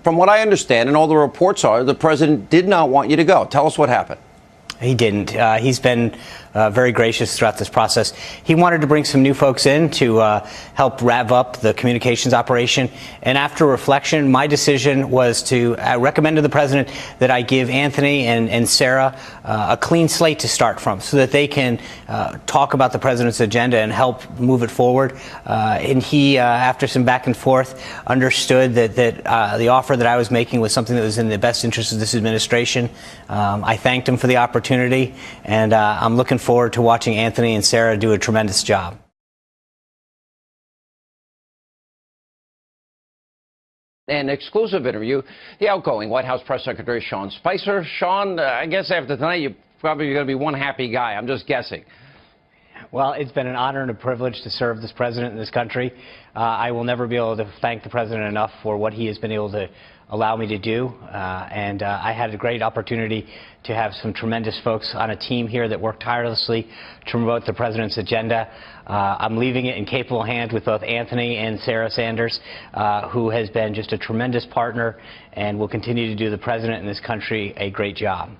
From what I understand, and all the reports are, the president did not want you to go. Tell us what happened. He didn't. He's been very gracious throughout this process. He wanted to bring some new folks in to help rev up the communications operation. And after reflection, my decision was to recommend to the president that I give Anthony and Sarah a clean slate to start from so that they can talk about the president's agenda and help move it forward. And he, after some back and forth, understood that the offer that I was making was something that was in the best interest of this administration. I thanked him for the opportunity, and I'm looking forward to watching Anthony and Sarah do a tremendous job. An exclusive interview, the outgoing White House Press Secretary Sean Spicer. Sean, I guess after tonight, you're probably going to be one happy guy. I'm just guessing. Well, it's been an honor and a privilege to serve this president in this country. I will never be able to thank the president enough for what he has been able to allow me to do. And I had a great opportunity to have some tremendous folks on a team here that worked tirelessly to promote the president's agenda. I'm leaving it in capable hands with both Anthony and Sarah Sanders, who has been just a tremendous partner and will continue to do the president in this country a great job.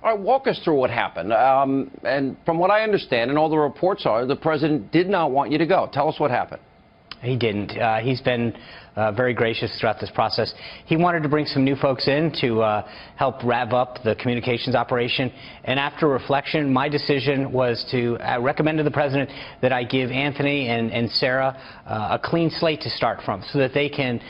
All right, walk us through what happened. And from what I understand, and all the reports are, the president did not want you to go. Tell us what happened. He didn't. He's been very gracious throughout this process. He wanted to bring some new folks in to help rev up the communications operation. And after reflection, my decision was to recommend to the president that I give Anthony and Sarah a clean slate to start from so that they can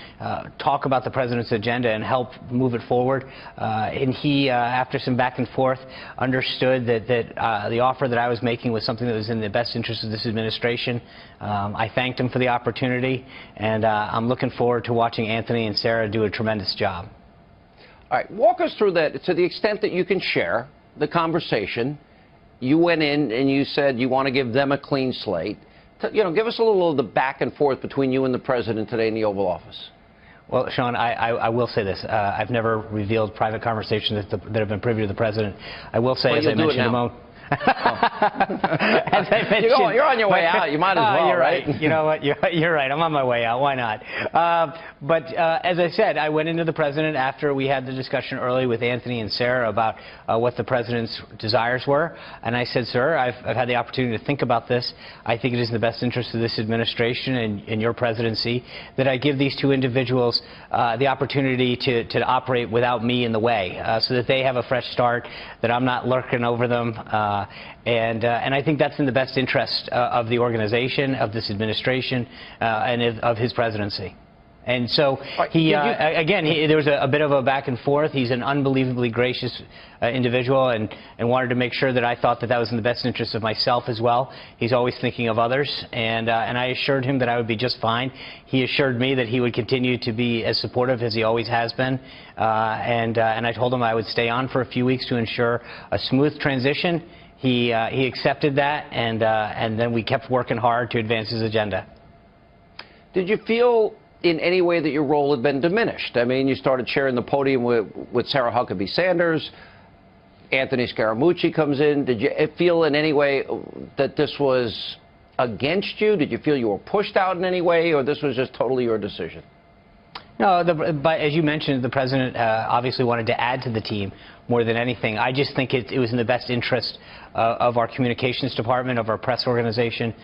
talk about the president's agenda and help move it forward. And he, after some back and forth, understood that the offer that I was making was something that was in the best interest of this administration. I thanked him for the opportunity, and I'm looking forward to watching Anthony and Sarah do a tremendous job. All right, walk us through that to the extent that you can share the conversation. You went in and you said you want to give them a clean slate. Give us a little of the back and forth between you and the president today in the Oval Office. Well, Sean, I will say this. I've never revealed private conversations that have been privy to the president. I will say, as I mentioned a moment. As I mentioned, you're on your way out. You might as well. You're right. You know what? You're right. I'm on my way out. Why not? But as I said, I went into the president after we had the discussion early with Anthony and Sarah about what the president's desires were, and I said, "Sir, I've had the opportunity to think about this. I think it is in the best interest of this administration and your presidency that I give these two individuals the opportunity to operate without me in the way, so that they have a fresh start, that I'm not lurking over them." And I think that's in the best interest of the organization, of this administration, and of his presidency. And so there was a bit of a back and forth. He's an unbelievably gracious individual, and wanted to make sure that I thought that was in the best interest of myself as well. He's always thinking of others, and I assured him that I would be just fine. He assured me that he would continue to be as supportive as he always has been, and I told him I would stay on for a few weeks to ensure a smooth transition. He accepted that, and then we kept working hard to advance his agenda. Did you feel in any way that your role had been diminished? I mean, you started sharing the podium with Sarah Huckabee Sanders. Anthony Scaramucci comes in. Did you feel in any way that this was against you? Did you feel you were pushed out in any way, or this was just totally your decision? No, but as you mentioned, the president obviously wanted to add to the team more than anything. I just think it was in the best interest of our communications department, of our press organization,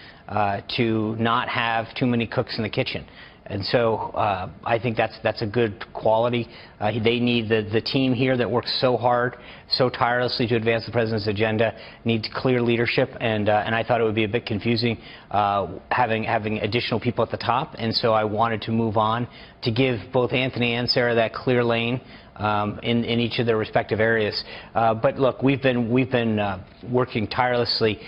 to not have too many cooks in the kitchen. And so I think that's a good quality. They need the team here that works so hard, so tirelessly to advance the president's agenda, needs clear leadership, and I thought it would be a bit confusing having additional people at the top, and so I wanted to move on to give both Anthony and Sarah that clear lane in each of their respective areas. But look, we've been working tirelessly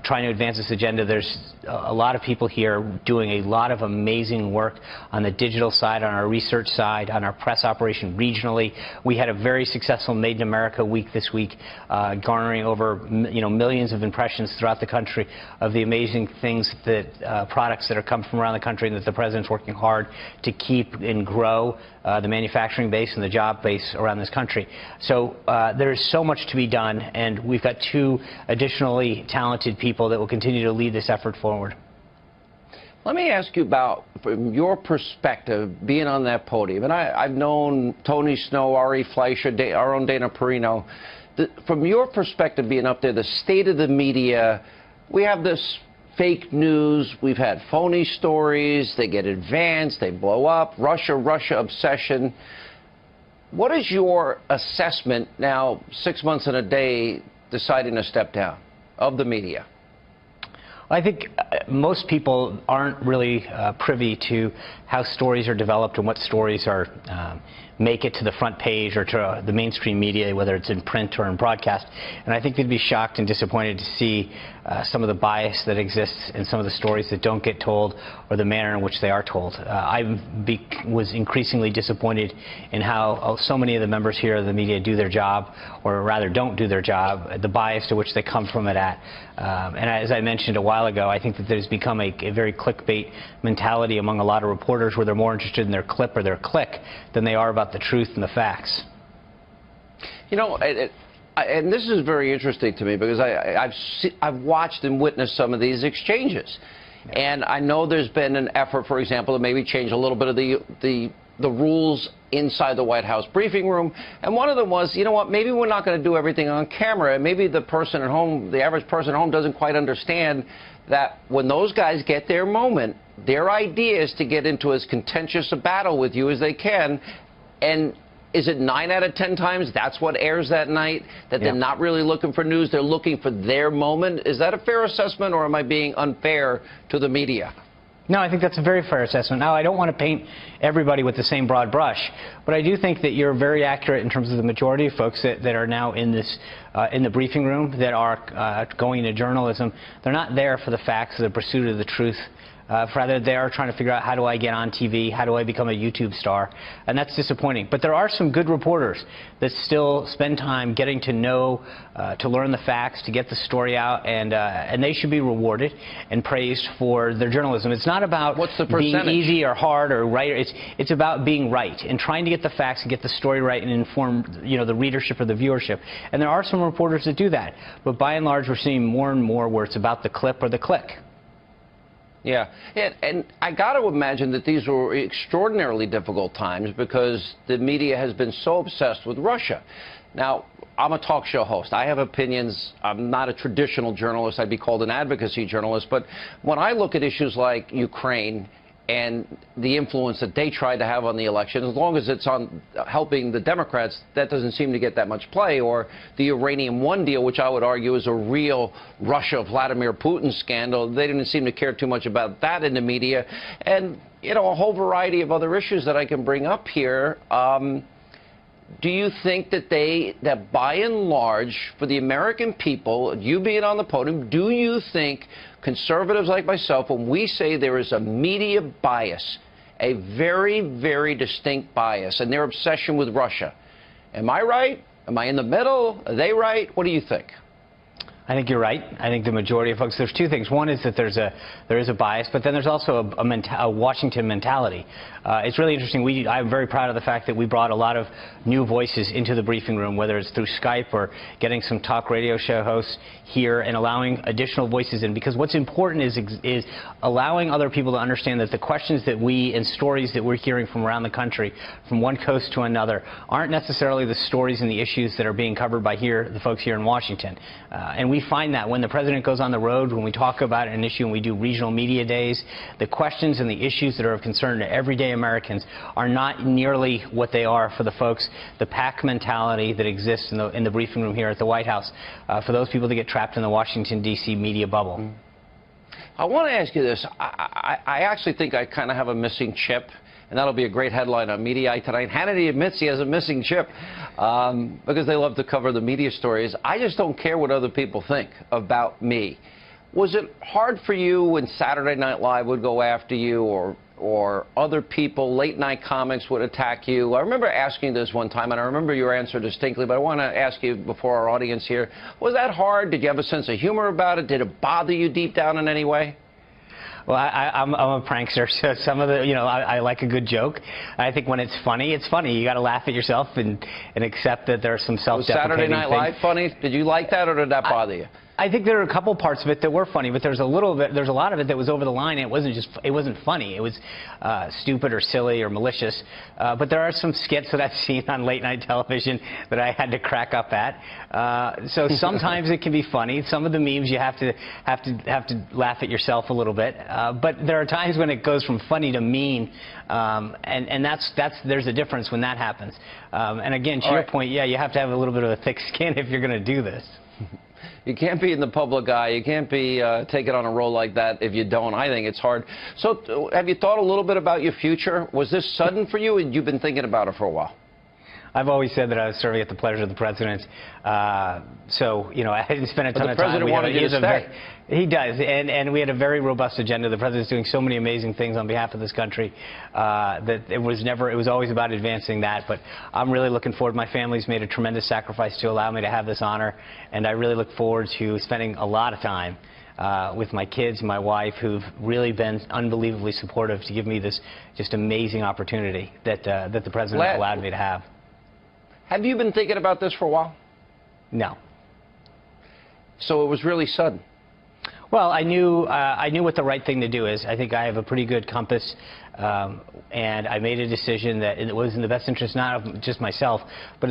trying to advance this agenda. There's a lot of people here doing a lot of amazing work on the digital side, on our research side, on our press operation regionally. We had a very successful Made in America week this week, garnering over millions of impressions throughout the country of the amazing things that products that are come from around the country, and that the president's working hard to keep and grow the manufacturing base and the job base around this country. So there's so much to be done, and we've got two additionally talented people that will continue to lead this effort forward. Let me ask you about, from your perspective, being on that podium. And I've known Tony Snow, Ari Fleischer, our own Dana Perino. From your perspective, being up there, the state of the media, we have this fake news. We've had phony stories. They get advanced. They blow up. Russia obsession. What is your assessment now, 6 months and a day, deciding to step down of the media? I think most people aren't really privy to how stories are developed and what stories are make it to the front page or to the mainstream media, whether it's in print or in broadcast. And I think they'd be shocked and disappointed to see some of the bias that exists in some of the stories that don't get told or the manner in which they are told. I was increasingly disappointed in how so many of the members here of the media do their job, or rather don't do their job, the bias to which they come from it at. And as I mentioned a while ago, I think that there's become a very clickbait mentality among a lot of reporters where they're more interested in their clip or their click than they are about the truth and the facts. You know, and this is very interesting to me because I've watched and witnessed some of these exchanges. And I know there's been an effort, for example, to maybe change a little bit of the rules inside the White House briefing room. And one of them was, you know what, maybe we're not going to do everything on camera. Maybe the person at home, the average person at home, doesn't quite understand that when those guys get their moment, their idea is to get into as contentious a battle with you as they can. And is it 9 out of 10 times that's what airs that night, that they're not really looking for news, they're looking for their moment? Is that a fair assessment, or am I being unfair to the media? No, I think that's a very fair assessment. Now, I don't want to paint everybody with the same broad brush, but I do think that you're very accurate in terms of the majority of folks that are now in this in the briefing room that are going into journalism. They're not there for the facts or the pursuit of the truth. Rather, they are trying to figure out, how do I get on TV? How do I become a YouTube star? And that's disappointing. But there are some good reporters that still spend time getting to know, to learn the facts, to get the story out, and they should be rewarded and praised for their journalism. It's not about being easy or hard or right. It's about being right and trying to get the facts and get the story right and inform, you know, the readership or the viewership. And there are some reporters that do that. But by and large, we're seeing more and more where it's about the clip or the click. Yeah, and I got to imagine that these were extraordinarily difficult times because the media has been so obsessed with Russia. Now, I'm a talk show host. I have opinions. I'm not a traditional journalist. I'd be called an advocacy journalist. But when I look at issues like Ukraine and the influence that they tried to have on the election, as long as it's on helping the Democrats, that doesn't seem to get that much play. Or the Uranium One deal, which I would argue is a real Russia-Vladimir Putin scandal. They didn't seem to care too much about that in the media. And, you know, a whole variety of other issues that I can bring up here. Do you think that by and large, for the American people, you being on the podium, do you think conservatives like myself, when we say there is a media bias, a very, very distinct bias, and their obsession with Russia, am I right? Am I in the middle? Are they right? What do you think? I think you're right. I think the majority of folks, there's two things. One is that there is a bias, but then there's also a Washington mentality. It's really interesting. I'm very proud of the fact that we brought a lot of new voices into the briefing room, whether it's through Skype or getting some talk radio show hosts here and allowing additional voices in. Because what's important is allowing other people to understand that the questions that and stories that we're hearing from around the country, from one coast to another, aren't necessarily the stories and the issues that are being covered by the folks here in Washington. And we find that when the president goes on the road, when we talk about an issue and we do regional media days, the questions and the issues that are of concern to everyday Americans are not nearly what they are for the folks, the pack mentality that exists in the briefing room here at the White House, for those people that get trapped in the Washington, D.C. media bubble. I want to ask you this. I actually think I kind of have a missing chip. And that'll be a great headline on Mediaite tonight. Hannity admits he has a missing chip because they love to cover the media stories. I just don't care what other people think about me. Was it hard for you when Saturday Night Live would go after you, or other people, late night comics would attack you? I remember asking this one time, and I remember your answer distinctly, but I want to ask you before our audience here, was that hard? Did you have a sense of humor about it? Did it bother you deep down in any way? Well, I'm a prankster, so some of the, I like a good joke. I think when it's funny, it's funny. You got to laugh at yourself and accept that there's some self-deprecating things. Was Saturday Night Live funny? Did you like that, or did that bother you? I think there are a couple parts of it that were funny, but there's a lot of it that was over the line. It wasn't funny. It was stupid or silly or malicious. But there are some skits that I've seen on late night television that I had to crack up at. So sometimes it can be funny. Some of the memes you have to laugh at yourself a little bit. But there are times when it goes from funny to mean, and there's a difference when that happens. And again, to your point, yeah, you have to have a little bit of a thick skin if you're going to do this. You can't be in the public eye. You can't be taking on a role like that if you don't. I think it's hard. So have you thought a little bit about your future? Was this sudden for you, and you've been thinking about it for a while? I've always said that I was serving at the pleasure of the president. So, you know, I didn't spend a ton of time. The president wanted you to stay. He does, and we had a very robust agenda. The president's doing so many amazing things on behalf of this country that it was always about advancing that. But I'm really looking forward. My family's made a tremendous sacrifice to allow me to have this honor, and I really look forward to spending a lot of time with my kids and my wife, who've really been unbelievably supportive to give me this just amazing opportunity that the president allowed me to have. Have you been thinking about this for a while? No. So it was really sudden. Well, I knew what the right thing to do is. I think I have a pretty good compass, and I made a decision that it was in the best interest not of just myself, but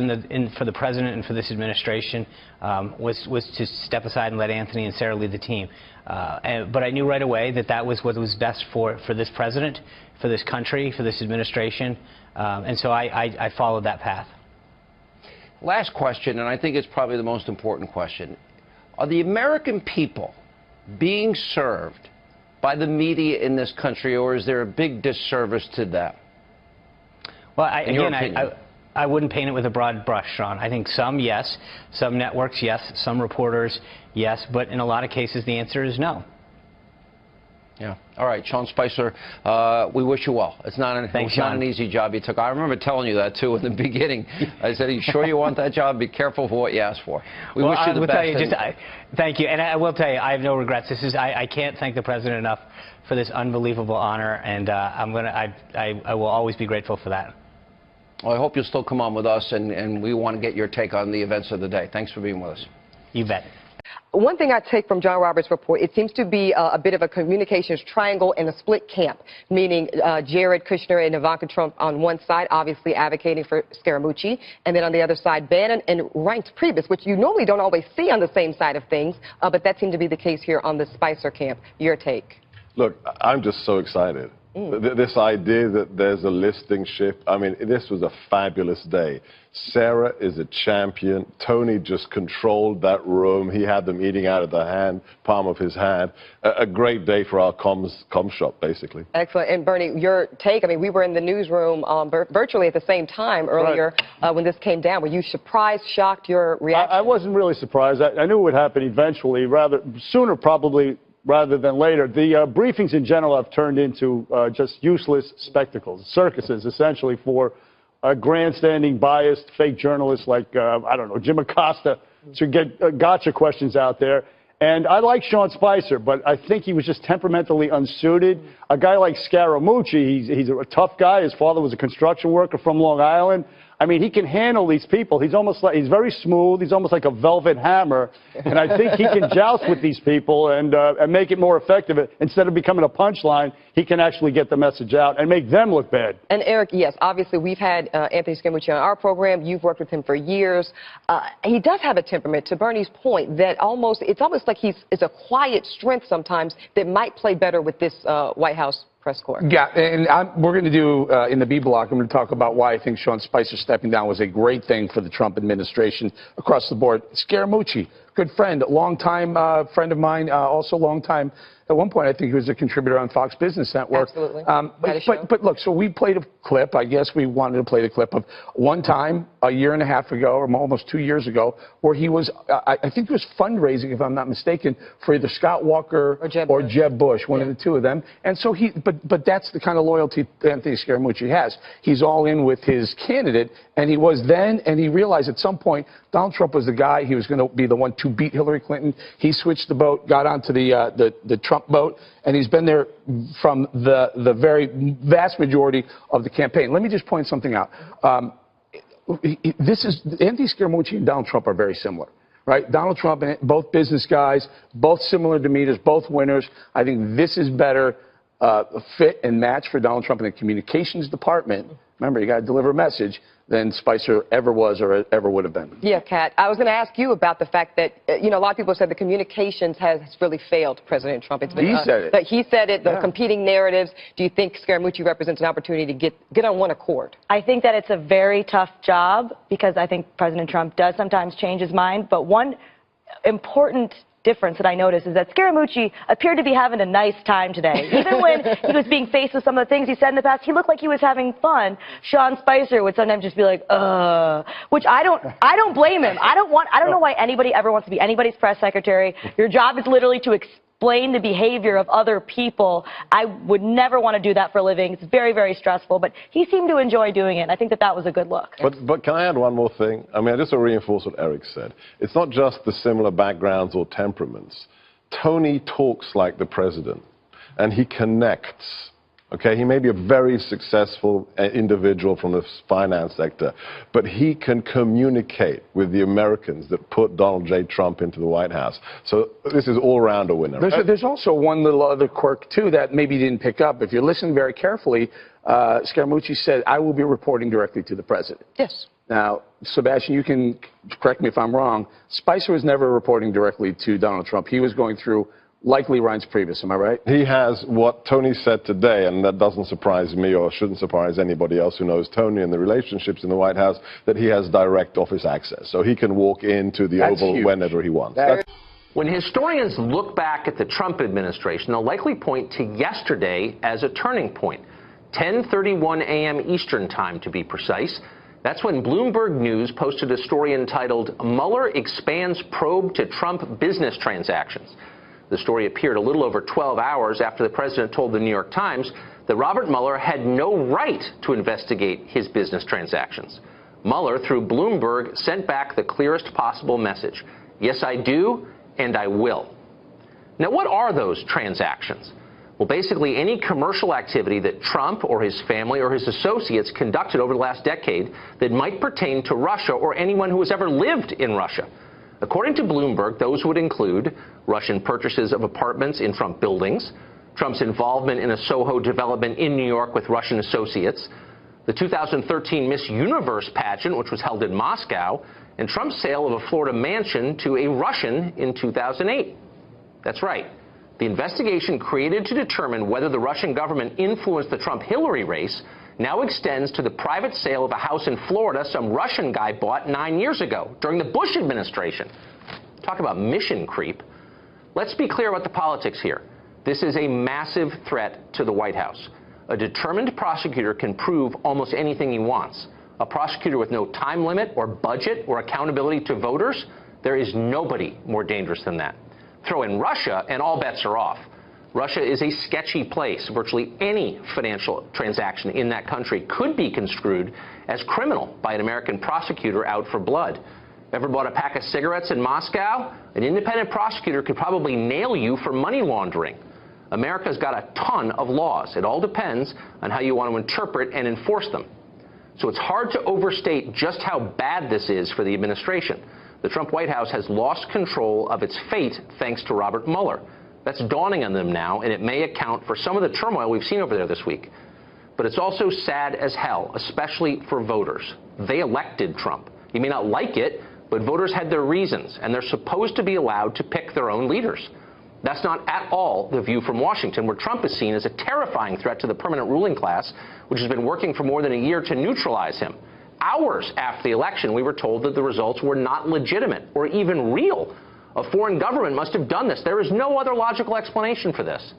for the president and for this administration, was to step aside and let Anthony and Sarah lead the team. But I knew right away that was what was best for this president, for this country, for this administration, and so I followed that path. Last question, and I think it's probably the most important question. Are the American people being served by the media in this country, or is there a big disservice to them? Well, I wouldn't paint it with a broad brush, Sean. I think some, yes. Some networks, yes. Some reporters, yes. But in a lot of cases, the answer is no. Yeah. All right, Sean Spicer, we wish you well. It's not an easy job you took. I remember telling you that, too, in the beginning. I said, are you sure you want that job? Be careful for what you ask for. We wish you the best. Thank you. And I will tell you, I have no regrets. I can't thank the president enough for this unbelievable honor, and I will always be grateful for that. Well, I hope you'll still come on with us, and we want to get your take on the events of the day. Thanks for being with us. You bet. One thing I take from John Roberts' report, it seems to be a bit of a communications triangle and a split camp, meaning Jared Kushner and Ivanka Trump on one side, obviously advocating for Scaramucci, and then on the other side, Bannon and Reince Priebus, which you normally don't always see on the same side of things, but that seemed to be the case here on the Spicer camp. Your take? Look, I'm just so excited. This idea that there's a listing shift, I mean, this was a fabulous day. Sarah is a champion. Tony just controlled that room. He had them eating out of the palm of his hand. A great day for our comm shop, basically. Excellent. And Bernie, your take, I mean, we were in the newsroom virtually at the same time earlier when this came down. Were you surprised, shocked, your reaction? I wasn't really surprised. I knew it would happen eventually, sooner probably rather than later. The briefings in general have turned into just useless spectacles, circuses, essentially, for grandstanding, biased, fake journalists like, I don't know, Jim Acosta to get gotcha questions out there. And I like Sean Spicer, but I think he was just temperamentally unsuited. A guy like Scaramucci, he's a tough guy. His father was a construction worker from Long Island. I mean, he can handle these people. He's very smooth. He's almost like a velvet hammer. And I think he can joust with these people and make it more effective. Instead of becoming a punchline, he can actually get the message out and make them look bad. And Eric, yes, obviously we've had Anthony Scaramucci on our program. You've worked with him for years. He does have a temperament, to Bernie's point, that it's almost like it's a quiet strength sometimes that might play better with this White House press corps. Yeah, and we're going to do, in the B block, I'm going to talk about why I think Sean Spicer stepping down was a great thing for the Trump administration across the board. Scaramucci, good friend, longtime friend of mine, also longtime. At one point, I think he was a contributor on Fox Business Network. Absolutely. But look, so we played a clip. I guess we wanted to play the clip of one time a year and a half ago, or almost 2 years ago, where he was, I think he was fundraising, if I'm not mistaken, for either Scott Walker or Jeb Bush, one of the two of them. And so but that's the kind of loyalty Anthony Scaramucci has. He's all in with his candidate, and he was then, and he realized at some point Donald Trump was the guy. He was going to be the one to beat Hillary Clinton. He switched the boat, got onto the Trump boat, and he's been there from the very vast majority of the campaign. Let me just point something out. Anthony Scaramucci and Donald Trump are very similar. right? Donald Trump and both business guys, both similar demeanors, both winners. I think this is better fit and match for Donald Trump in the communications department. Remember, you got to deliver a message than Spicer ever was or ever would have been. Yeah, Kat, I was going to ask you about the fact that, a lot of people said the communications has really failed President Trump. It's been, He said it. That he said it, the Yeah. competing narratives. Do you think Scaramucci represents an opportunity to get on one accord? I think that it's a very tough job because I think President Trump does sometimes change his mind. But one important difference that I noticed is that Scaramucci appeared to be having a nice time today. Even when he was being faced with some of the things he said in the past, he looked like he was having fun. Sean Spicer would sometimes just be like, which I don't blame him. I don't know why anybody ever wants to be anybody's press secretary. Your job is literally to explain the behavior of other people. I would never want to do that for a living. It's very, very stressful, but he seemed to enjoy doing it. And I think that was a good look. But can I add one more thing? I mean, just to reinforce what Eric said. It's not just the similar backgrounds or temperaments. Tony talks like the president, and he connects. Okay, he may be a very successful individual from the finance sector, but he can communicate with the Americans that put Donald J. Trump into the White House. So this is all around a winner. There's also one little other quirk, too, that maybe you didn't pick up. If you're listening very carefully, Scaramucci said, I will be reporting directly to the president. Yes. Now, Sebastian, you can correct me if I'm wrong. Spicer was never reporting directly to Donald Trump. He was going through likely Reince Priebus, am I right? He has what Tony said today, and that doesn't surprise me or shouldn't surprise anybody else who knows Tony and the relationships in the White House, that he has direct office access. So he can walk into the Oval huge. whenever he wants. When historians look back at the Trump administration, they'll likely point to yesterday as a turning point. 10:31 a.m. Eastern time, to be precise. That's when Bloomberg News posted a story entitled, Mueller Expands Probe to Trump Business Transactions. The story appeared a little over 12 hours after the president told the New York Times that Robert Mueller had no right to investigate his business transactions. Mueller, through Bloomberg, sent back the clearest possible message. Yes, I do, and I will. Now, what are those transactions? Well, basically any commercial activity that Trump or his family or his associates conducted over the last decade that might pertain to Russia or anyone who has ever lived in Russia. According to Bloomberg, those would include Russian purchases of apartments in Trump buildings, Trump's involvement in a Soho development in New York with Russian associates, the 2013 Miss Universe pageant, which was held in Moscow, and Trump's sale of a Florida mansion to a Russian in 2008. That's right. The investigation created to determine whether the Russian government influenced the Trump-Hillary race now extends to the private sale of a house in Florida some Russian guy bought 9 years ago during the Bush administration. Talk about mission creep. Let's be clear about the politics here. This is a massive threat to the White House. A determined prosecutor can prove almost anything he wants. A prosecutor with no time limit or budget or accountability to voters, there is nobody more dangerous than that. Throw in Russia and all bets are off. Russia is a sketchy place. Virtually any financial transaction in that country could be construed as criminal by an American prosecutor out for blood. Ever bought a pack of cigarettes in Moscow? An independent prosecutor could probably nail you for money laundering. America's got a ton of laws. It all depends on how you want to interpret and enforce them. So it's hard to overstate just how bad this is for the administration. The Trump White House has lost control of its fate thanks to Robert Mueller. That's dawning on them now, and it may account for some of the turmoil we've seen over there this week. But it's also sad as hell, especially for voters. They elected Trump. You may not like it, but voters had their reasons, and they're supposed to be allowed to pick their own leaders. That's not at all the view from Washington, where Trump is seen as a terrifying threat to the permanent ruling class, which has been working for more than a year to neutralize him. Hours after the election, we were told that the results were not legitimate or even real. A foreign government must have done this. There is no other logical explanation for this.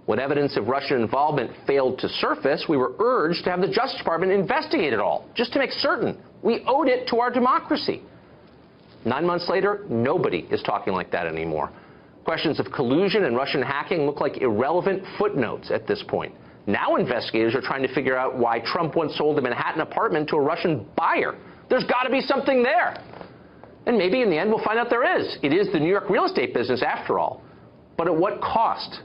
When evidence of Russian involvement failed to surface, we were urged to have the Justice Department investigate it all, just to make certain we owed it to our democracy. 9 months later, nobody is talking like that anymore. Questions of collusion and Russian hacking look like irrelevant footnotes at this point. Now investigators are trying to figure out why Trump once sold a Manhattan apartment to a Russian buyer. There's got to be something there. And maybe in the end we'll find out there is. It is the New York real estate business after all. But at what cost?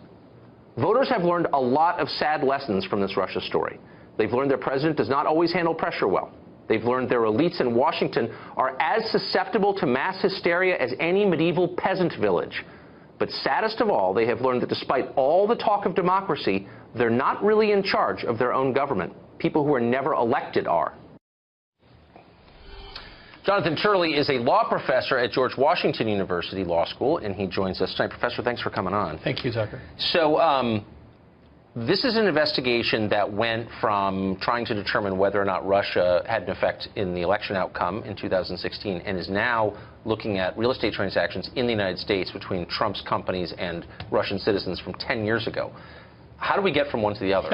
Voters have learned a lot of sad lessons from this Russia story. They've learned their president does not always handle pressure well. They've learned their elites in Washington are as susceptible to mass hysteria as any medieval peasant village. But saddest of all, they have learned that despite all the talk of democracy, they're not really in charge of their own government. People who are never elected are. Jonathan Turley is a law professor at George Washington University Law School, and he joins us tonight. Professor, thanks for coming on. Thank you, Tucker. So this is an investigation that went from trying to determine whether or not Russia had an effect in the election outcome in 2016 and is now looking at real estate transactions in the United States between Trump's companies and Russian citizens from 10 years ago. How do we get from one to the other?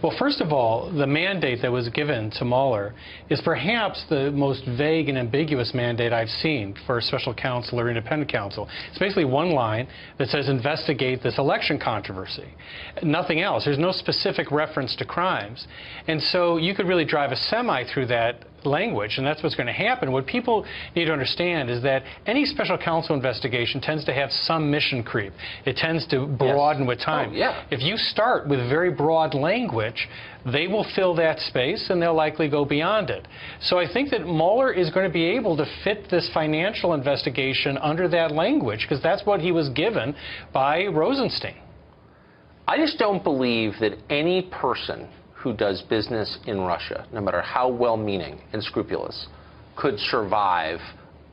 Well, first of all, the mandate that was given to Mueller is perhaps the most vague and ambiguous mandate I've seen for a special counsel or independent counsel. It's basically one line that says investigate this election controversy. Nothing else. There's no specific reference to crimes. And so you could really drive a semi through that language, and that's what's going to happen. What people need to understand is that any special counsel investigation tends to have some mission creep. It tends to broaden with time. Oh, yeah. If you start with very broad language, they will fill that space and they'll likely go beyond it. So I think that Mueller is going to be able to fit this financial investigation under that language because that's what he was given by Rosenstein. I just don't believe that any person who does business in Russia, no matter how well-meaning and scrupulous, could survive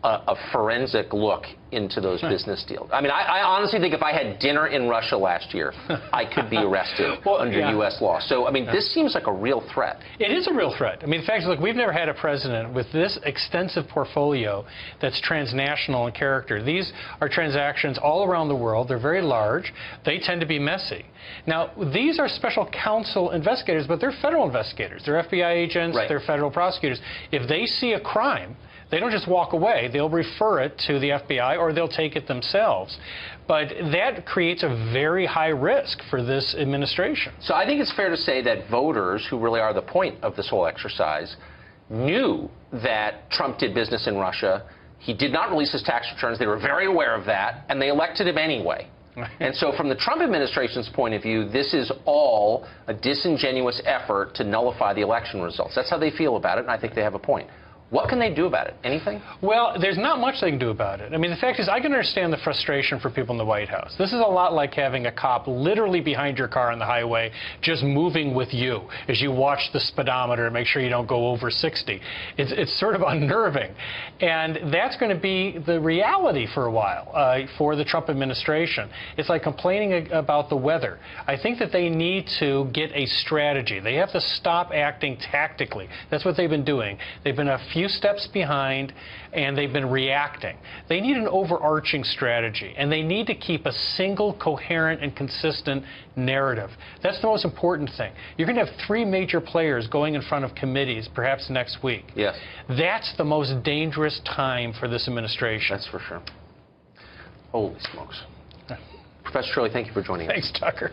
a forensic look into those business deals. I mean, I honestly think if I had dinner in Russia last year, I could be arrested under U.S. law. So, I mean, this seems like a real threat. It is a real threat. I mean, the fact is, look, we've never had a president with this extensive portfolio that's transnational in character. These are transactions all around the world. They're very large. They tend to be messy. Now, these are special counsel investigators, but they're federal investigators. They're FBI agents. They're federal prosecutors. If they see a crime, they don't just walk away. They'll refer it to the FBI or they'll take it themselves. But that creates a very high risk for this administration. So I think it's fair to say that voters, who really are the point of this whole exercise, knew that Trump did business in Russia. He did not release his tax returns. They were very aware of that, and they elected him anyway. And so from the Trump administration's point of view, this is all a disingenuous effort to nullify the election results. That's how they feel about it, and I think they have a point. What can they do about it? Anything? Well, there's not much they can do about it. I mean, the fact is, I can understand the frustration for people in the White House. This is a lot like having a cop literally behind your car on the highway, just moving with you as you watch the speedometer and make sure you don't go over 60. It's sort of unnerving. And that's going to be the reality for a while for the Trump administration. It's like complaining about the weather. I think that they need to get a strategy. They have to stop acting tactically. That's what they've been doing. They've been a few steps behind, and they've been reacting. They need an overarching strategy, and they need to keep a single, coherent, and consistent narrative. That's the most important thing. You're going to have three major players going in front of committees, perhaps next week. Yes. That's the most dangerous time for this administration. That's for sure. Holy smokes. Professor Turley, thank you for joining us. Thanks, Tucker.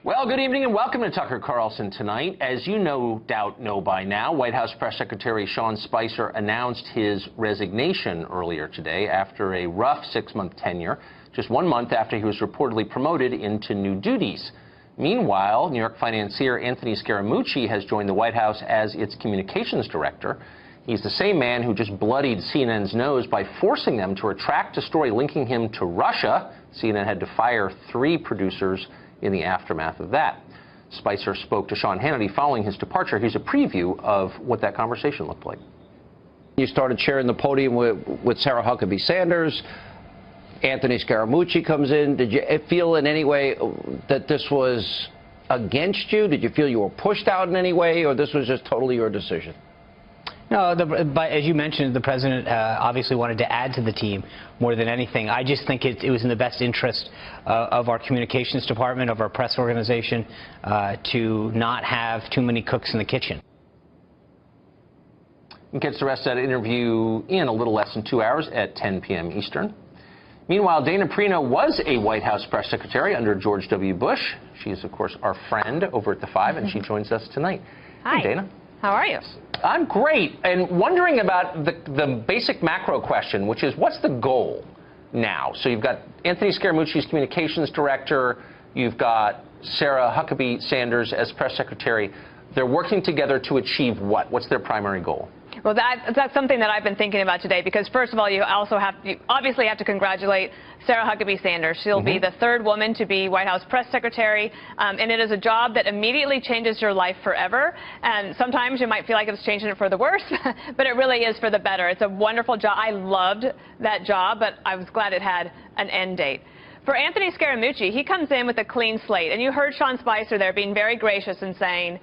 Well, good evening and welcome to Tucker Carlson tonight. As you no doubt know by now, White House Press Secretary Sean Spicer announced his resignation earlier today after a rough 6-month tenure, just 1 month after he was reportedly promoted into new duties. Meanwhile, New York financier Anthony Scaramucci has joined the White House as its communications director. He's the same man who just bloodied CNN's nose by forcing them to retract a story linking him to Russia. CNN had to fire 3 producers in the aftermath of that. Spicer spoke to Sean Hannity following his departure. Here's a preview of what that conversation looked like. You started sharing the podium with Sarah Huckabee Sanders. Anthony Scaramucci comes in. Did you feel in any way that this was against you? Did you feel you were pushed out in any way, or this was just totally your decision? No, but as you mentioned, the president obviously wanted to add to the team more than anything. I just think it was in the best interest of our communications department, of our press organization, to not have too many cooks in the kitchen. You can catch the rest of that interview in a little less than 2 hours at 10 p.m. Eastern. Meanwhile, Dana Perino was a White House press secretary under George W. Bush. She is, of course, our friend over at The Five, and she joins us tonight. Hi. Hey, Dana. How are you? I'm great, and wondering about the basic macro question, which is what's the goal now? So you've got Anthony Scaramucci's communications director, you've got Sarah Huckabee Sanders as press secretary. They're working together to achieve what? What's their primary goal? Well, that's something that I've been thinking about today, because first of all, you obviously have to congratulate Sarah Huckabee Sanders. She'll be the third woman to be White House press secretary, and it is a job that immediately changes your life forever. And sometimes you might feel like it's changing it for the worse, but it really is for the better. It's a wonderful job. I loved that job, but I was glad it had an end date. For Anthony Scaramucci, he comes in with a clean slate, and you heard Sean Spicer there being very gracious and saying,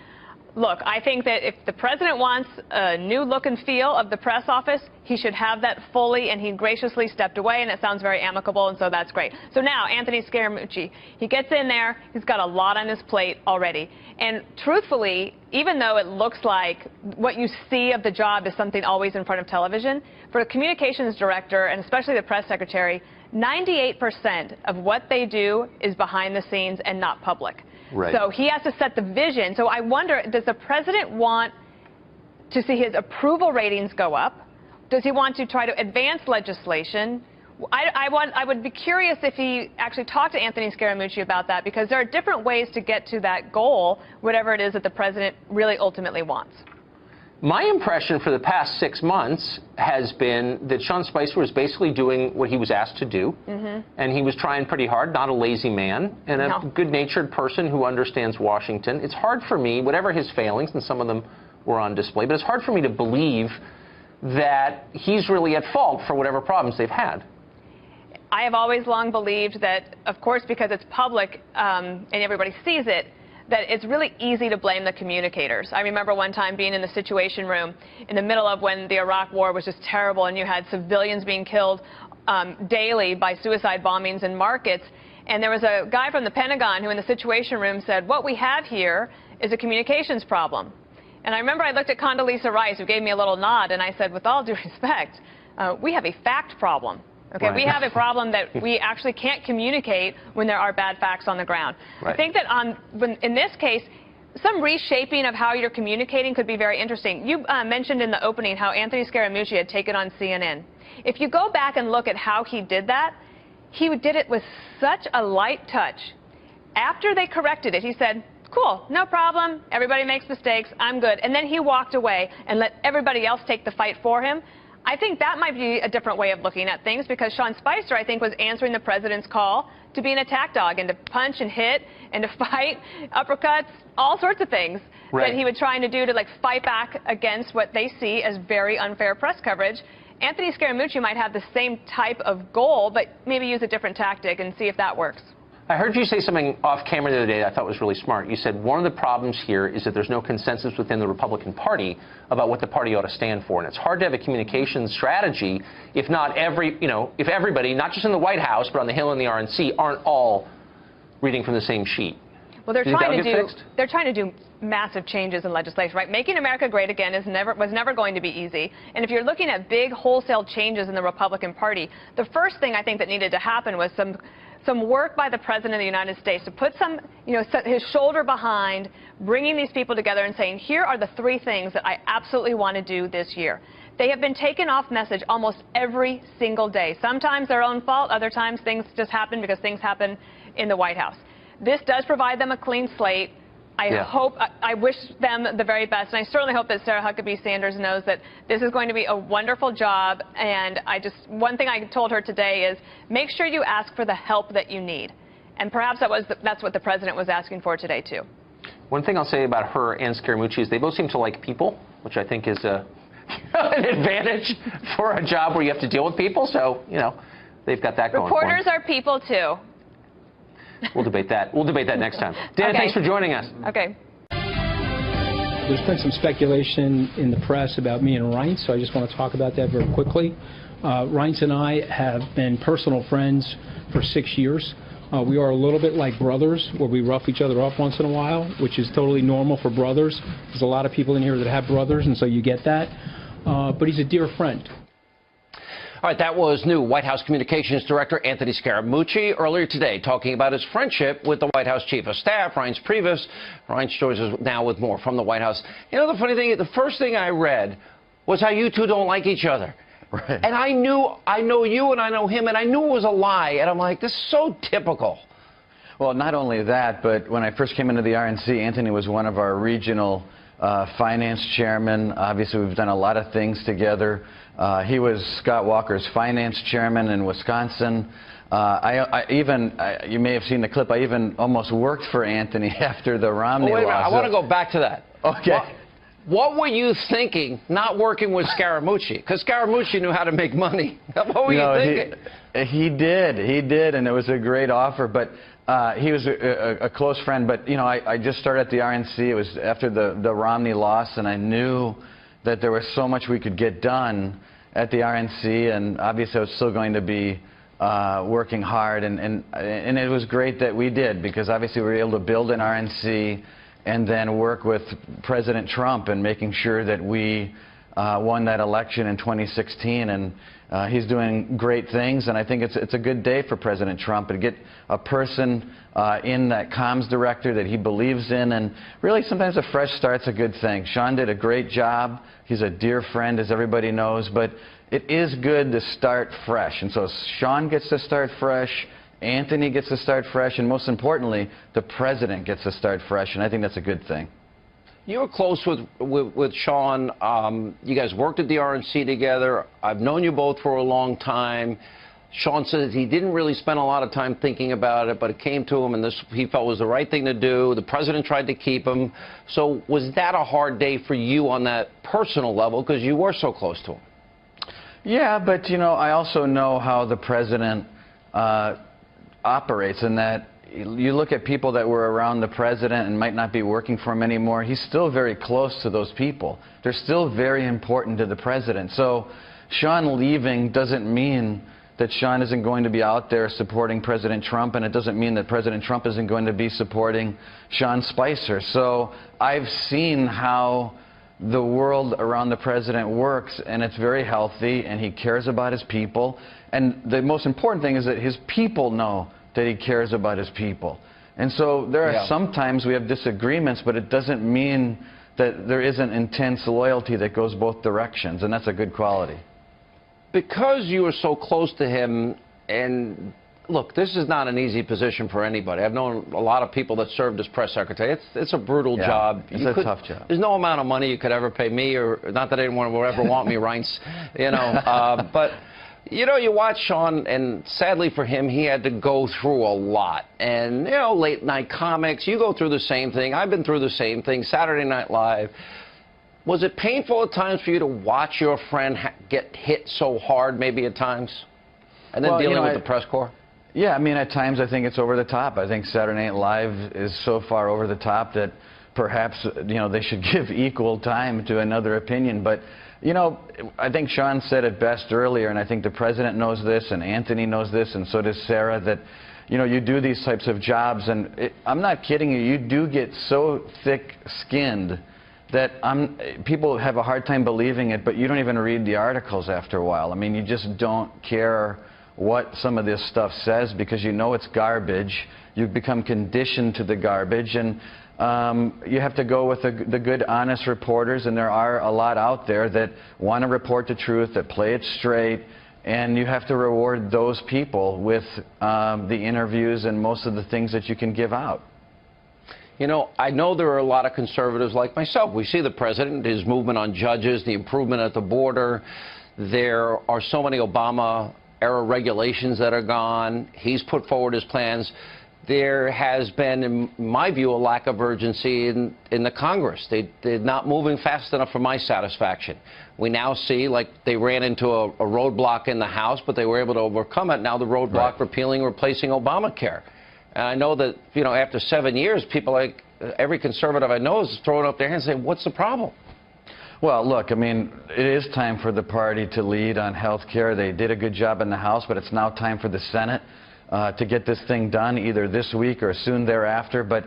look, I think that if the president wants a new look and feel of the press office, he should have that fully, and he graciously stepped away, and it sounds very amicable, and so that's great. So now, Anthony Scaramucci, he gets in there, he's got a lot on his plate already. And truthfully, even though it looks like what you see of the job is something always in front of television, for a communications director, and especially the press secretary, 98% of what they do is behind the scenes and not public. Right. So he has to set the vision. So I wonder, does the president want to see his approval ratings go up? Does he want to try to advance legislation? I would be curious if he actually talked to Anthony Scaramucci about that, because there are different ways to get to that goal, whatever it is that the president really ultimately wants. My impression for the past 6 months has been that Sean Spicer was basically doing what he was asked to do, and he was trying pretty hard, not a lazy man, and a good-natured person who understands Washington. It's hard for me, whatever his failings, and some of them were on display, but it's hard for me to believe that he's really at fault for whatever problems they've had. I have always long believed that, of course, because it's public and everybody sees it, that it's really easy to blame the communicators. I remember one time being in the Situation Room in the middle of when the Iraq War was just terrible, and you had civilians being killed daily by suicide bombings in markets. And there was a guy from the Pentagon who in the Situation Room said, what we have here is a communications problem. And I remember I looked at Condoleezza Rice, who gave me a little nod, and I said, with all due respect, we have a fact problem. Okay, we have a problem that we actually can't communicate when there are bad facts on the ground. I think that in this case, some reshaping of how you're communicating could be very interesting. You mentioned in the opening how Anthony Scaramucci had taken on CNN. If you go back and look at how he did that, he did it with such a light touch. After they corrected it, he said, cool, no problem, everybody makes mistakes, I'm good. And then he walked away and let everybody else take the fight for him. I think that might be a different way of looking at things, because Sean Spicer, I think, was answering the president's call to be an attack dog and to punch and hit and to fight, uppercuts, all sorts of things that he was trying to do to fight back against what they see as very unfair press coverage. Anthony Scaramucci might have the same type of goal, but maybe use a different tactic and see if that works. I heard you say something off camera the other day that I thought was really smart. You said one of the problems here is that there's no consensus within the Republican Party about what the party ought to stand for. And it's hard to have a communications strategy if not if everybody, not just in the White House, but on the Hill and the RNC, aren't all reading from the same sheet. Well, they're trying to do massive changes in legislation, right? Making America great again was never going to be easy. And if you're looking at big wholesale changes in the Republican Party, the first thing I think that needed to happen was some work by the President of the United States to put his shoulder behind bringing these people together and saying, here are the 3 things that I absolutely want to do this year. They have been taken off message almost every single day. Sometimes their own fault, other times things just happen because things happen in the White House. This does provide them a clean slate. I wish them the very best, and I certainly hope that Sarah Huckabee Sanders knows that this is going to be a wonderful job. And one thing I told her today is make sure you ask for the help that you need, and perhaps that's what the president was asking for today too. One thing I'll say about her and Scaramucci is they both seem to like people, which I think is an advantage for a job where you have to deal with people. So they've got that going. Reporters are people too. We'll debate that. We'll debate that next time. Dan, thanks for joining us. Okay. There's been some speculation in the press about me and Reince, so I just want to talk about that very quickly. Reince and I have been personal friends for 6 years. We are a little bit like brothers, where we rough each other up once in a while, which is totally normal for brothers. There's a lot of people in here that have brothers, and so you get that. But he's a dear friend. All right, that was new White House Communications Director Anthony Scaramucci earlier today talking about his friendship with the White House Chief of Staff, Reince Priebus. Reince joins us now with more from the White House. The funny thing, the first thing I read was how you two don't like each other. Right. And I know you and I know him, and I knew it was a lie. And I'm like, this is so typical. Well, not only that, but when I first came into the RNC, Anthony was one of our regional finance chairmen. Obviously, we've done a lot of things together. He was Scott Walker's finance chairman in Wisconsin. You may have seen the clip, I even almost worked for Anthony after the Romney wait a minute, loss. I want to go back to that. Okay. What were you thinking not working with Scaramucci? Because Scaramucci knew how to make money. What were you thinking? He did, and it was a great offer, but he was a close friend. But, you know, I just started at the RNC. It was after the Romney loss, and I knew that there was so much we could get done at the RNC, and obviously I was still going to be working hard, and it was great that we did, because obviously we were able to build an RNC and then work with President Trump and making sure that we won that election in 2016, and he's doing great things, and I think it's a good day for President Trump to get a person in that comms director that he believes in, and really sometimes a fresh start's a good thing. Sean did a great job. He's a dear friend, as everybody knows, but it is good to start fresh, and so Sean gets to start fresh, Anthony gets to start fresh, and most importantly, the president gets to start fresh, and I think that's a good thing. You were close with Sean. You guys worked at the RNC together. I've known you both for a long time. Sean says he didn't really spend a lot of time thinking about it, but it came to him, and this he felt was the right thing to do. The president tried to keep him. So was that a hard day for you on that personal level, because you were so close to him? Yeah, but, you know, I also know how the president operates, in that you look at people that were around the president and might not be working for him anymore. He's still very close to those people. They're still very important to the president. So Sean leaving doesn't mean that Sean isn't going to be out there supporting President Trump, and it doesn't mean that President Trump isn't going to be supporting Sean Spicer. So I've seen how the world around the president works, and it's very healthy, and he cares about his people. And the most important thing is that his people know that he cares about his people. And so there are sometimes we have disagreements, but it doesn't mean that there isn't intense loyalty that goes both directions, and that's a good quality. Because you were so close to him, and look, this is not an easy position for anybody. I've known a lot of people that served as press secretary. It's a brutal job. It's a tough job. There's no amount of money you could ever pay me, or not that anyone will ever want me, Reince, you know. But, you know, you watch Sean, and sadly for him, he had to go through a lot. And, you know, late night comics, you go through the same thing. I've been through the same thing, Saturday Night Live. Was it painful at times for you to watch your friend get hit so hard, maybe at times? And then dealing with the press corps? Yeah, I mean, at times I think it's over the top. I think Saturday Night Live is so far over the top that perhaps, you know, they should give equal time to another opinion. But, you know, I think Sean said it best earlier, and I think the president knows this, and Anthony knows this, and so does Sarah, that, you know, you do these types of jobs, and I'm not kidding you, you do get so thick-skinned that people have a hard time believing it, but you don't even read the articles after a while. I mean, you just don't care what some of this stuff says, because you know it's garbage. You've become conditioned to the garbage, and you have to go with the good, honest reporters, and there are a lot out there that want to report the truth, that play it straight, and you have to reward those people with the interviews and most of the things that you can give out. You know, I know there are a lot of conservatives like myself. We see the president, his movement on judges, the improvement at the border. There are so many Obama-era regulations that are gone. He's put forward his plans. There has been, in my view, a lack of urgency in the Congress. They're not moving fast enough for my satisfaction. We now see, like, they ran into a roadblock in the House, but they were able to overcome it. Now the roadblock repealing, replacing Obamacare. And I know that, you know, after 7 years, people like every conservative I know is throwing up their hands and saying, what's the problem? Well, look, I mean, it is time for the party to lead on health care. They did a good job in the House, but it's now time for the Senate to get this thing done, either this week or soon thereafter. But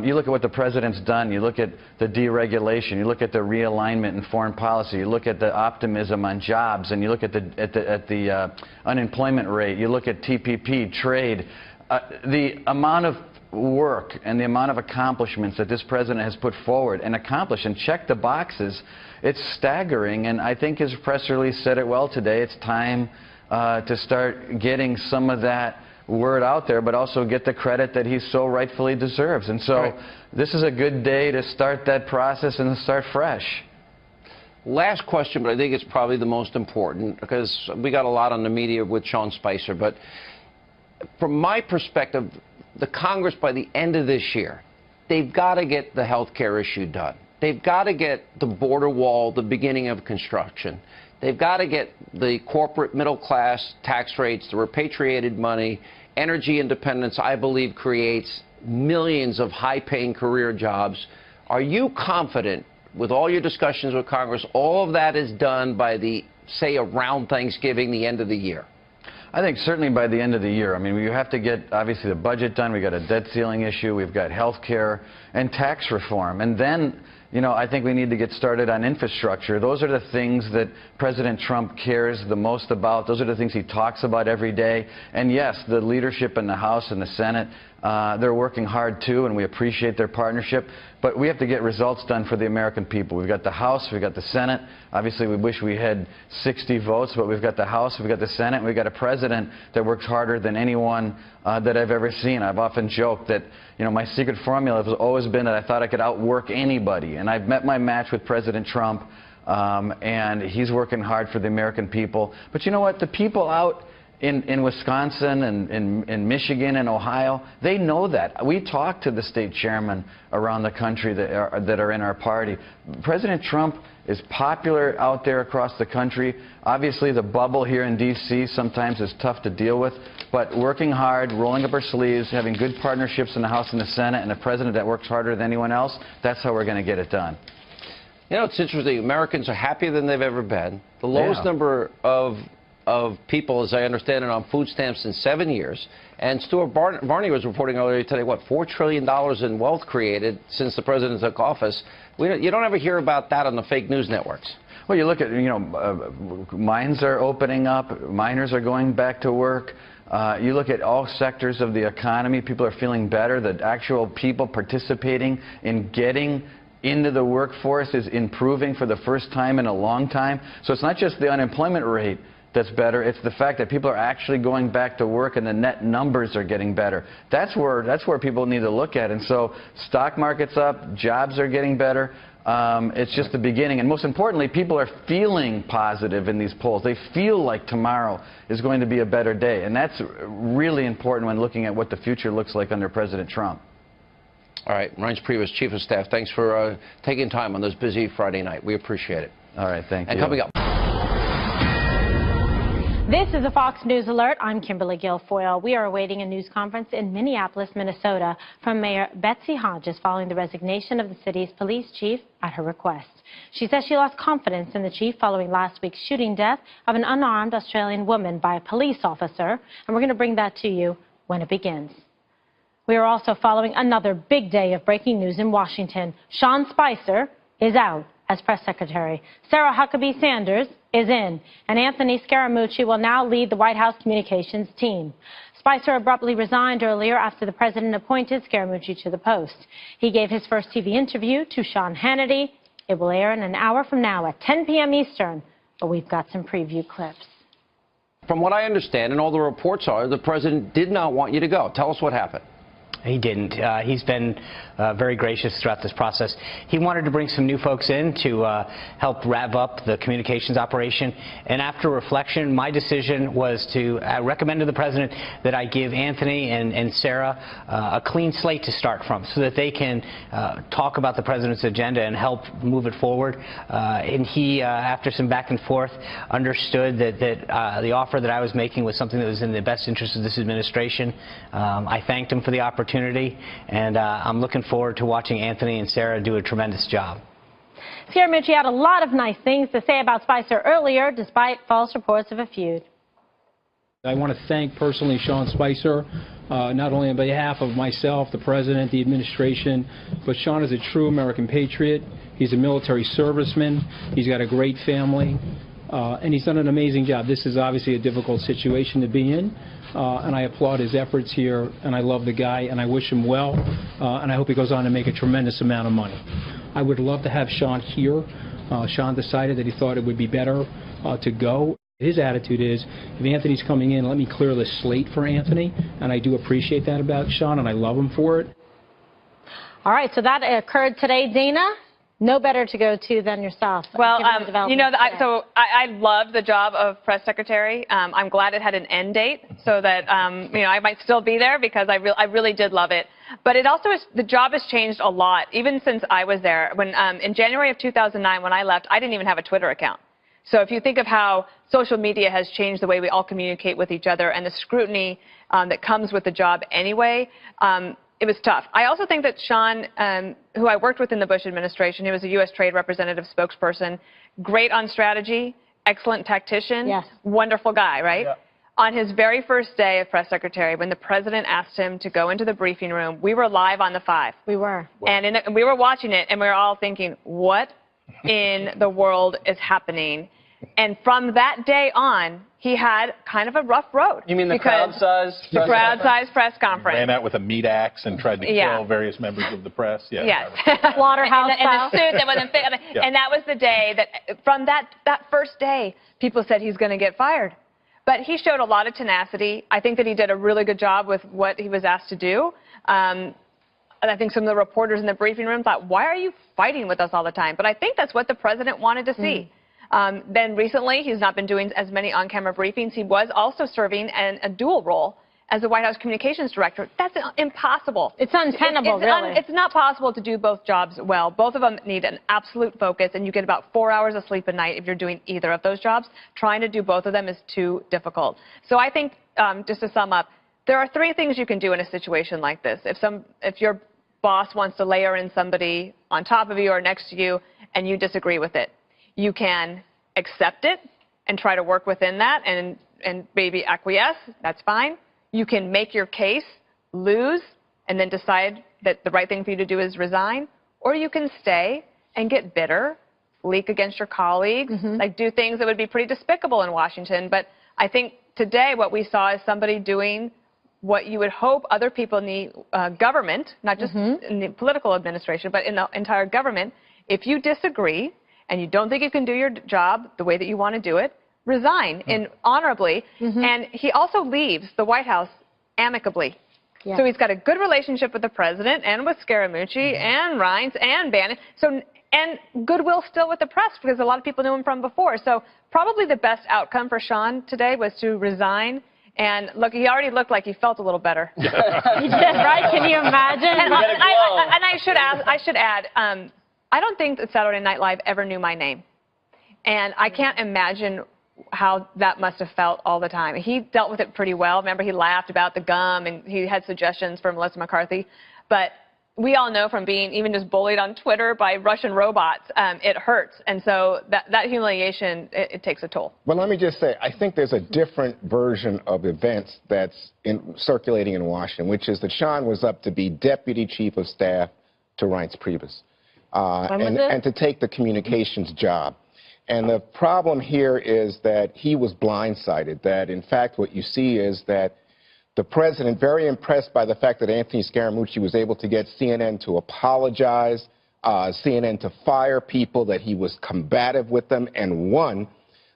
you look at what the president's done. You look at the deregulation. You look at the realignment in foreign policy. You look at the optimism on jobs, and you look at the unemployment rate. You look at TPP, trade. The amount of work and the amount of accomplishments that this president has put forward and accomplished and checked the boxes, it's staggering. And I think his press release said it well today. It's time to start getting some of that word out there, but also get the credit that he so rightfully deserves. And so this is a good day to start that process and start fresh. Last question, but I think it's probably the most important, because we got a lot on the media with Sean Spicer. But from my perspective, the Congress, by the end of this year, they've got to get the health care issue done. They've got to get the border wall, the beginning of construction. They've got to get the corporate middle class tax rates, the repatriated money. Energy independence, I believe, creates millions of high-paying career jobs. Are you confident, with all your discussions with Congress, all of that is done by the, say, around Thanksgiving, the end of the year? I think certainly by the end of the year. I mean, we have to get, obviously, the budget done. We've got a debt ceiling issue. We've got health care and tax reform. And then, you know, I think we need to get started on infrastructure. Those are the things that President Trump cares the most about. Those are the things he talks about every day. And yes, the leadership in the House and the Senate, they're working hard too, and we appreciate their partnership. But we have to get results done for the American people. We've got the House, we've got the Senate. Obviously, we wish we had 60 votes, but we've got the House, we've got the Senate, and we've got a president that works harder than anyone that I've ever seen. I've often joked that, you know, my secret formula has always been that I thought I could outwork anybody. And I've met my match with President Trump, and he's working hard for the American people. But you know what? The people out in Wisconsin and in Michigan and Ohio, they know that. We talk to the state chairmen around the country that are in our party. President Trump is popular out there across the country. Obviously, the bubble here in D.C. sometimes is tough to deal with, but working hard, rolling up our sleeves, having good partnerships in the House and the Senate, and a president that works harder than anyone else, that's how we're going to get it done. You know, it's interesting. Americans are happier than they've ever been. The lowest number of people, as I understand it, on food stamps in 7 years. And Stuart Varney was reporting earlier today, what, $4 trillion in wealth created since the president took office. You don't ever hear about that on the fake news networks. Well, you look at, you know, mines are opening up, miners are going back to work. You look at all sectors of the economy, people are feeling better. The actual people participating in getting into the workforce is improving for the first time in a long time. So it's not just the unemployment rate that's better, it's the fact that people are actually going back to work and the net numbers are getting better. That's where people need to look at. And so stock market's up, jobs are getting better. It's just the beginning. And most importantly, people are feeling positive in these polls. They feel like tomorrow is going to be a better day. And that's really important when looking at what the future looks like under President Trump. All right, Reince Priebus, Chief of Staff, thanks for taking time on this busy Friday night. We appreciate it. All right, thank you. And coming up. This is a Fox News Alert. I'm Kimberly Guilfoyle. We are awaiting a news conference in Minneapolis, Minnesota from Mayor Betsy Hodges following the resignation of the city's police chief at her request. She says she lost confidence in the chief following last week's shooting death of an unarmed Australian woman by a police officer, and we're going to bring that to you when it begins. We are also following another big day of breaking news in Washington. Sean Spicer is out as press secretary. Sarah Huckabee Sanders is in, and Anthony Scaramucci will now lead the White House communications team. Spicer abruptly resigned earlier after the president appointed Scaramucci to the post. He gave his first TV interview to Sean Hannity. It will air in an hour from now at 10 p.m. Eastern, but we've got some preview clips. From what I understand, and all the reports are, the president did not want you to go. Tell us what happened. He didn't. He's been very gracious throughout this process. He wanted to bring some new folks in to help rev up the communications operation. And after reflection, my decision was to recommend to the president that I give Anthony and Sarah a clean slate to start from so that they can talk about the president's agenda and help move it forward. And he, after some back and forth, understood that the offer that I was making was something that was in the best interest of this administration. I thanked him for the opportunity. And I'm looking forward to watching Anthony and Sarah do a tremendous job. Scaramucci had a lot of nice things to say about Spicer earlier, despite false reports of a feud. I want to thank personally Sean Spicer, not only on behalf of myself, the president, the administration, but Sean is a true American patriot. He's a military serviceman. He's got a great family. And he's done an amazing job. This is obviously a difficult situation to be in, and I applaud his efforts here, and I love the guy, and I wish him well, and I hope he goes on to make a tremendous amount of money. I would love to have Sean here. Sean decided that he thought it would be better to go. His attitude is, if Anthony's coming in, let me clear the slate for Anthony, and I do appreciate that about Sean, and I love him for it. All right, so that occurred today. Dana, no better to go to than yourself. Well, you know, I loved the job of press secretary. I'm glad it had an end date so that, you know, I might still be there because I really did love it. But it also is, the job has changed a lot, even since I was there. When in January of 2009, when I left, I didn't even have a Twitter account. So if you think of how social media has changed the way we all communicate with each other and the scrutiny that comes with the job anyway, it was tough. I also think that Sean, who I worked with in the Bush administration, he was a U.S. Trade Representative spokesperson, great on strategy, excellent tactician, yes. Wonderful guy, right? Yeah. On his very first day as press secretary, when the president asked him to go into the briefing room, we were live on the 5. We were. And we were watching it, and we were all thinking, what in the world is happening? And from that day on, he had kind of a rough road. You mean the crowd-sized press conference? Press conference. Ran out with a meat axe and tried to kill various members of the press. Yeah. Yes. Slaughterhouse and the suit that wasn't fit. Yeah. And that was the day that, from that first day, people said he's going to get fired. But he showed a lot of tenacity. I think that he did a really good job with what he was asked to do. And I think some of the reporters in the briefing room thought, why are you fighting with us all the time? But I think that's what the president wanted to see. Then recently, he's not been doing as many on-camera briefings. He was also serving a dual role as the White House communications director. That's impossible. It's untenable, really. It's not possible to do both jobs well. Both of them need an absolute focus, and you get about 4 hours of sleep a night if you're doing either of those jobs. Trying to do both of them is too difficult. So I think, just to sum up, there are 3 things you can do in a situation like this. If your boss wants to layer in somebody on top of you or next to you, and you disagree with it, you can accept it and try to work within that and maybe acquiesce. That's fine. You can make your case, lose, and then decide that the right thing for you to do is resign. Or you can stay and get bitter, leak against your colleagues, like do things that would be pretty despicable in Washington. But I think today what we saw is somebody doing what you would hope other people need, government, not just in the political administration, but in the entire government. If you disagree, and you don't think you can do your job the way that you want to do it, resign and honorably. And he also leaves the White House amicably. Yeah. So he's got a good relationship with the president and with Scaramucci and Reince and Bannon. So, and goodwill still with the press because a lot of people knew him from before. So probably the best outcome for Sean today was to resign. And look, he already looked like he felt a little better. He did, right? Can you imagine? And I should add, I don't think that Saturday Night Live ever knew my name. And I can't imagine how that must have felt all the time. He dealt with it pretty well. Remember, he laughed about the gum, and he had suggestions for Melissa McCarthy. But we all know from being even just bullied on Twitter by Russian robots, it hurts. And so that humiliation, it takes a toll. Well, let me just say, I think there's a different version of events that's circulating in Washington, which is that Sean was up to be Deputy Chief of Staff to Reince Priebus. And to take the communications job. And the problem here is that he was blindsided, that in fact what you see is that the president, very impressed by the fact that Anthony Scaramucci was able to get CNN to apologize, CNN to fire people, that he was combative with them and won,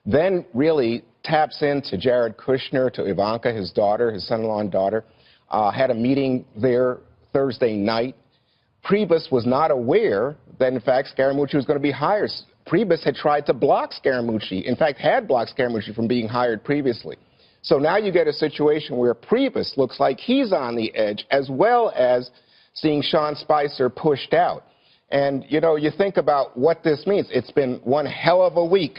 then really taps into Jared Kushner, to Ivanka, his daughter, his son-in-law and daughter, had a meeting there Thursday night. Priebus was not aware that, in fact, Scaramucci was going to be hired. Priebus had tried to block Scaramucci, in fact, had blocked Scaramucci from being hired previously. So now you get a situation where Priebus looks like he's on the edge, as well as seeing Sean Spicer pushed out. And, you know, you think about what this means. It's been one hell of a week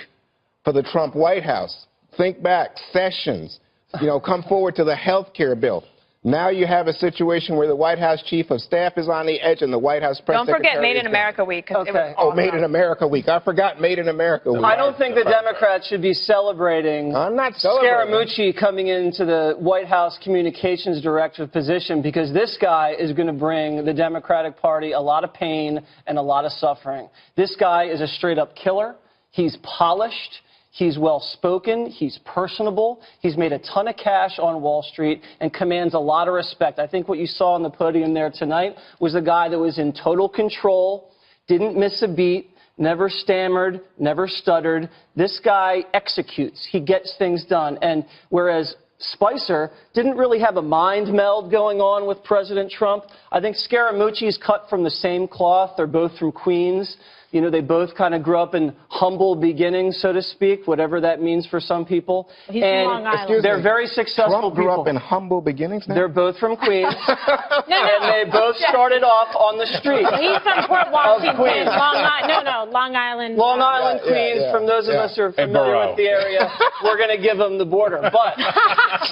for the Trump White House. Think back, Sessions, you know, come forward to the health care bill. Now you have a situation where the White House Chief of Staff is on the edge and the White House Press Secretary. Don't forget Made in America Week. Made in America Week. I forgot Made in America Week. I don't think the Democrats should be celebrating Scaramucci coming into the White House Communications Director position, because this guy is going to bring the Democratic Party a lot of pain and a lot of suffering. This guy is a straight-up killer. He's polished. He's well-spoken, he's personable, he's made a ton of cash on Wall Street and commands a lot of respect. I think what you saw on the podium there tonight was a guy that was in total control, didn't miss a beat, never stammered, never stuttered. This guy executes. He gets things done. And whereas Spicer didn't really have a mind meld going on with President Trump, I think Scaramucci's cut from the same cloth. They're both from Queens. You know, they both kind of grew up in humble beginnings, so to speak, whatever that means for some people. He's from Long Island. They're very successful Trump grew people. up in humble beginnings now? They're both from Queens. And they both started off on the street. He's from Port Washington, Long Island. Long Island, Queens. From those of us who are familiar with the area, we're going to give them the border. But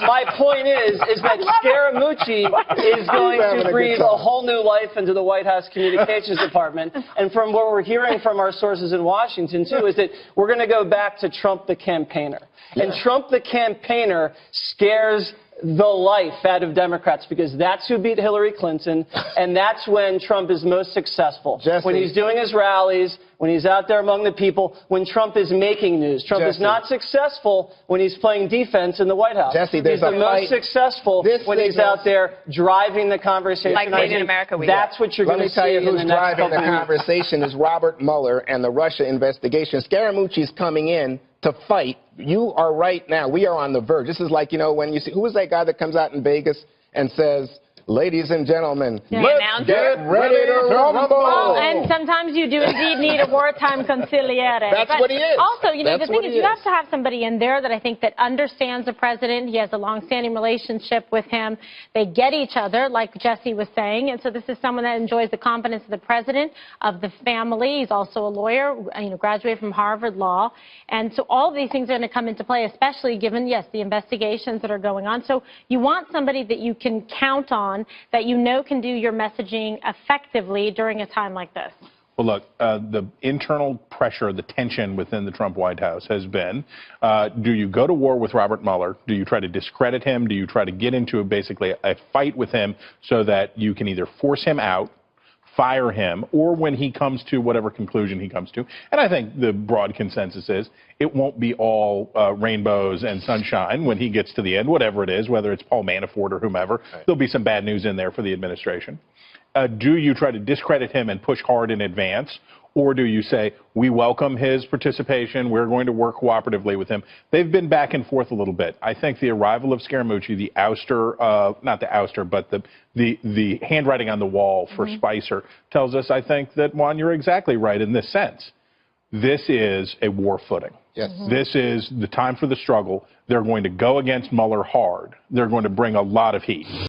my point is that Scaramucci is going to breathe a whole new life into the White House Communications Department. And from what we're hearing from our sources in Washington, too, is that we're going to go back to Trump the campaigner. And Trump the campaigner scares the life out of Democrats because that's who beat Hillary Clinton, and that's when Trump is most successful. Jesse. When he's doing his rallies, when he's out there among the people, when Trump is making news. Trump is not successful when he's playing defense in the White House. Jesse, there's he's the most successful when he's out there driving the conversation. Like Made in America we That's what you're going to see in the next couple of years. Let me tell you who's driving the conversation is Robert Mueller and the Russia investigation. Scaramucci's coming in to fight. You are right now. We are on the verge. This is like, you know, when you see, who is that guy that comes out in Vegas and says, ladies and gentlemen, let's get ready to rumble. Well, and sometimes you do indeed need a wartime consigliere. That's what he is. Also, you know, That's the thing is you have to have somebody in there that I think that understands the president. He has a long-standing relationship with him. They get each other, like Jesse was saying. And so this is someone that enjoys the confidence of the president, of the family. He's also a lawyer, you know, graduated from Harvard Law. And so all of these things are going to come into play, especially given, yes, the investigations that are going on. So you want somebody that you can count on, that you know can do your messaging effectively during a time like this? Well, look, the internal pressure, the tension within the Trump White House has been, do you go to war with Robert Mueller? Do you try to discredit him? Do you try to get into basically a fight with him so that you can either force him out, fire him, or when he comes to whatever conclusion he comes to? And I think the broad consensus is it won't be all rainbows and sunshine when he gets to the end, whatever it is, whether it's Paul Manafort or whomever. Right. There'll be some bad news in there for the administration. Do you try to discredit him and push hard in advance? Or do you say, we welcome his participation, we're going to work cooperatively with him? They've been back and forth a little bit. I think the arrival of Scaramucci, the ouster, not the ouster, but the handwriting on the wall for Spicer tells us, I think, that, Juan, you're exactly right in this sense. This is a war footing. Yes. This is the time for the struggle. They're going to go against Mueller hard. They're going to bring a lot of heat.